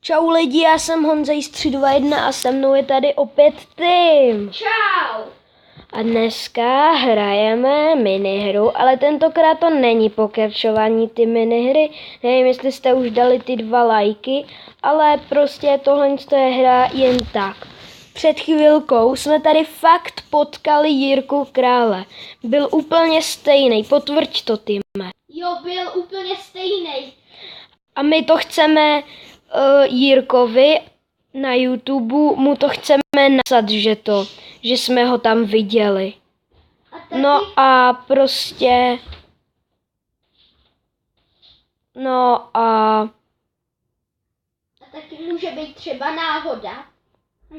Čau lidi, já jsem Honzej z 321 a se mnou je tady opět Tim. Čau. A dneska hrajeme minihru, ale tentokrát to není pokračování ty minihry. Nevím, jestli jste už dali ty 2 lajky, ale prostě tohle je hra jen tak. Před chvilkou jsme tady fakt potkali Jirku Krále. Byl úplně stejný, potvrď to, Time. Jo, byl úplně stejný. A my to chceme Jirkovi na YouTube, mu to chceme napsat, že jsme ho tam viděli. A taky, No a prostě, a taky může být třeba náhoda,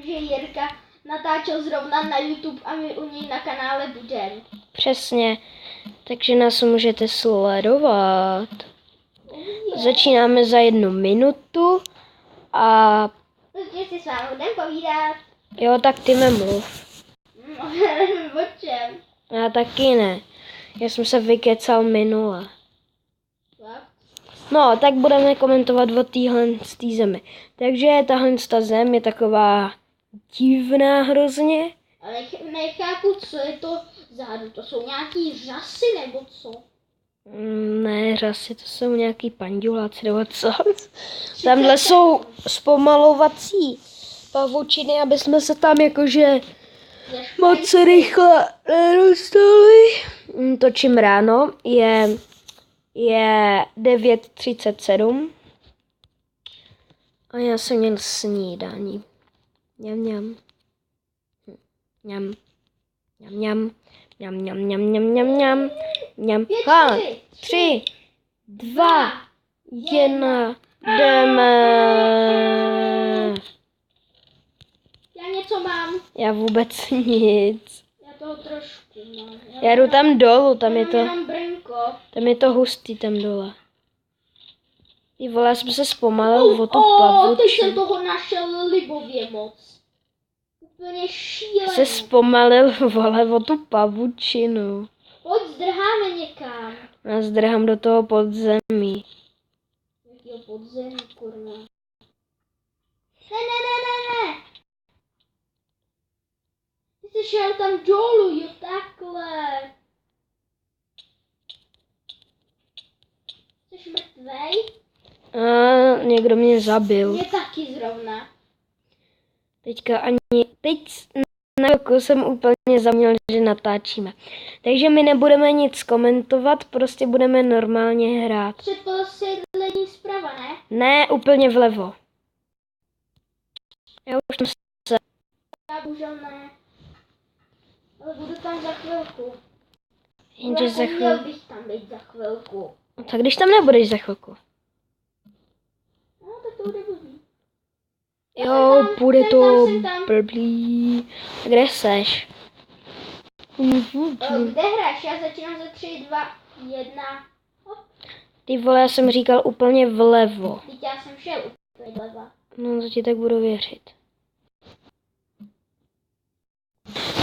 že Jirka natáčel zrovna na YouTube a my u něj na kanále budeme. přesně, takže nás můžete sledovat. Začínáme za 1 minutu a Prostě si s vámi budeme povídat. jo, tak ty mluv. O čem? Já taky ne. Já jsem se vykecal minule. Fakt? No, tak budeme komentovat o téhle zemi. Takže tahle zem je taková divná hrozně. Ale nechápu, co je to zádu. To jsou nějaký řasy nebo co? Ne, řasy, to jsou nějaký panduláci nebo co. Tamhle jsou zpomalovací pavučiny, aby jsme se tam jakože moc rychle nedostali. Točím ráno, je 9:37 a já jsem měl snídani. Mňam. Mňam. Mňam. Mňam, mňam, mňam, mňam, mňam, mňam, mňam. 3, 2, 1, jdeme. Já něco mám. Já vůbec nic. Já toho trošku mám. Já jdu tam dolů, tam je Jenom brnko. hustý tam dole. Ty vole, já jsem se zpomalil o tu teď pavučinu. jsem toho našel libově moc. Úplně šílený. Se zpomalil, vole, o tu pavučinu. Pojď, zdrháme někam. Já zdrhám do toho podzemí. Jakýho podzemí, kurva. Ne. Ty jsi šel tam dolů, jo, takhle. Jsi mrtvej? A někdo mě zabil. Mě taky zrovna. Teď na chvilku jsem úplně zapomněl, že natáčíme. Takže my nebudeme nic komentovat, prostě budeme normálně hrát. Předposlední zprava, ne? Ne, úplně vlevo. Já už tam Já bohužel ne. Ale budu tam za chvilku. jenže za Měl chvilku. bych tam být za chvilku. Tak když tam nebudeš za chvilku. No, tak to bude blbý. Jo, bude to jsem tam. blblý. Kde seš? Kde hraješ? Já začínám za 3, 2, 1. Hop. Ty vole, já jsem říkal úplně vlevo. Teď já jsem šel úplně doleva. No, to ti tak budu věřit.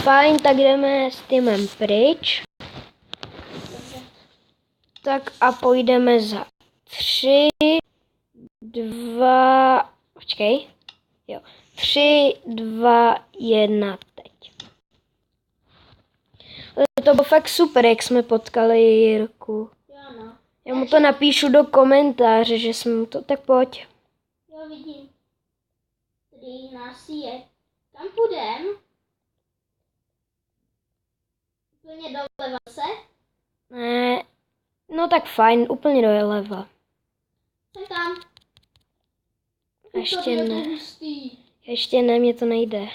Fajn, tak jdeme s Timem pryč. Tak a půjdeme za 3, 2, počkej. Jo, 3, 2, 1, teď. To bylo fakt super, jak jsme potkali Jirku. Jo, no. Já mu to napíšu do komentáře, že jsme mu to, tak pojď. Jo, vidím. Tady nás je. Kam půjdem? Úplně doleva se? Ne, no tak fajn, úplně doleva. Jsem tam. Ještě To ne. je hustý. Ještě ne, mě to nejde.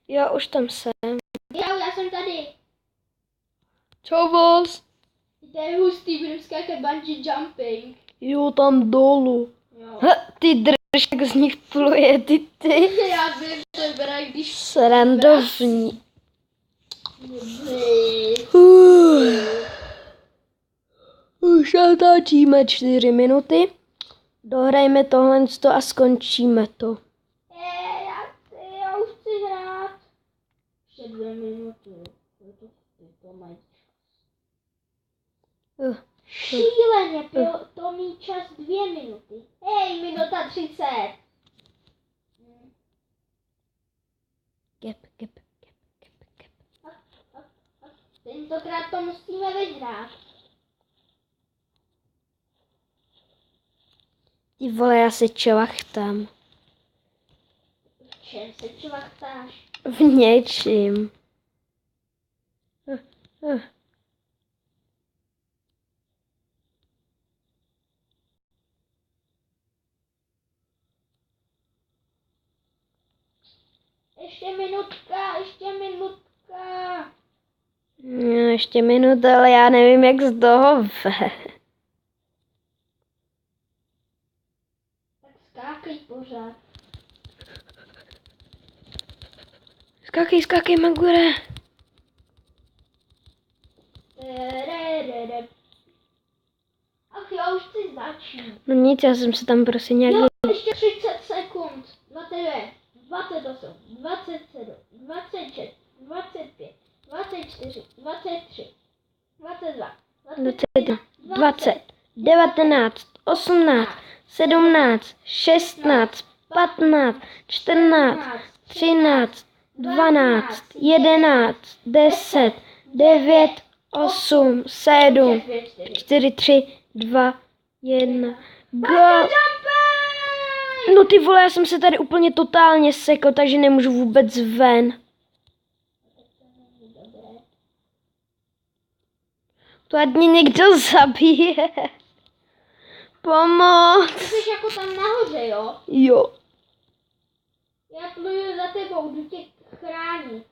Jo, už tam jsem. Já jsem tady. Čau vás. To je hustý, budeme skákat bungee jumping. Jo, tam dolů. Jo. Ty drž, jak z nich pluje, ty. Já vím, to je bera, když... Srandovní. Už natáčíme 4 minuty. Dohrajme tohle a skončíme to. Já už chci hrát. Ještě 2 minuty. To mají. Šíleně, to mít čas 2 minuty. Hej, minuta 30. Gep. Tentokrát to musíme vyhrát. Ty vole, já se čvachtám. V čem se čvachtáš? V něčím. Ještě minutka. No, ještě minuta, ale já nevím, jak z toho ve. Tak skákej pořád. Skákej, Magure. Ach, já už chci začít. No nic, já jsem se tam prostě nějak... Jo, ještě 30 sekund. 29, 28, 27, 26, 25, 24, 23, 22, 21, 20, 19, 18, 17, 16, 15, 14, 13, 12, 11, 10, 9, 8, 7, 4, 3, 2, 1, go! No ty vole, já jsem se tady úplně totálně sekl, takže nemůžu vůbec ven. To ať mě někdo zabije. Pomoc. Ty jsi jako tam nahoře, jo? Jo. Já pluju za tebou, jdu tě chránit.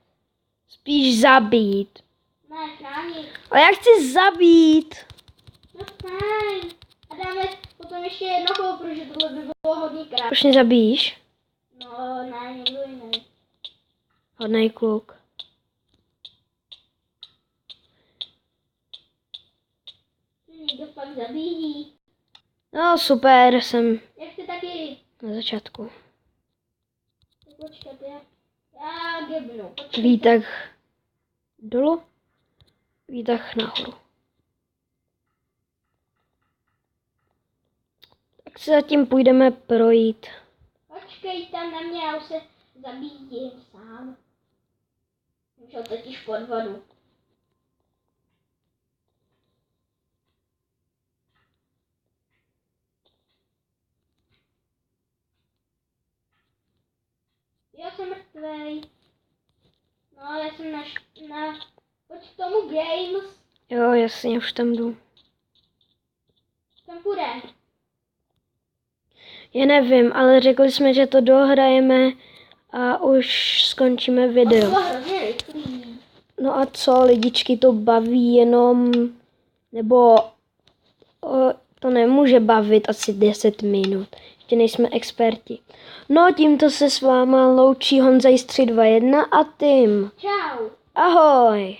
Spíš zabít. Ne, chránit. Ale já chci zabít. No fajn. A dáme potom ještě jedno kolo, protože tohle by bylo hodně krát. Proč mě zabíš? No, ne, někdo jiný. Hodnej kluk. Někdo pak zabíjí. No super, jsem Jak ty taky. na začátku. Tak počkat, já gebnu. Počkej. Výtah dolů, výtah nahoru. Tak se zatím půjdeme projít. Počkej tam na mě, já už se zabíjím sám. Už ho totiž pod vodu. Já jsem mrtvej. No, já jsem na... Pojď k tomu Games. Jo, jasně, už tam jdu. Tam půjde. Já nevím, ale řekli jsme, že to dohrajeme a už skončíme To video. bylo hrozně rychlý. No a co, lidičky to baví jenom, nebo to nemůže bavit asi 10 minut. Ještě nejsme experti. No, tímto se s váma loučí Honza 321 a Tim. Čau. Ahoj.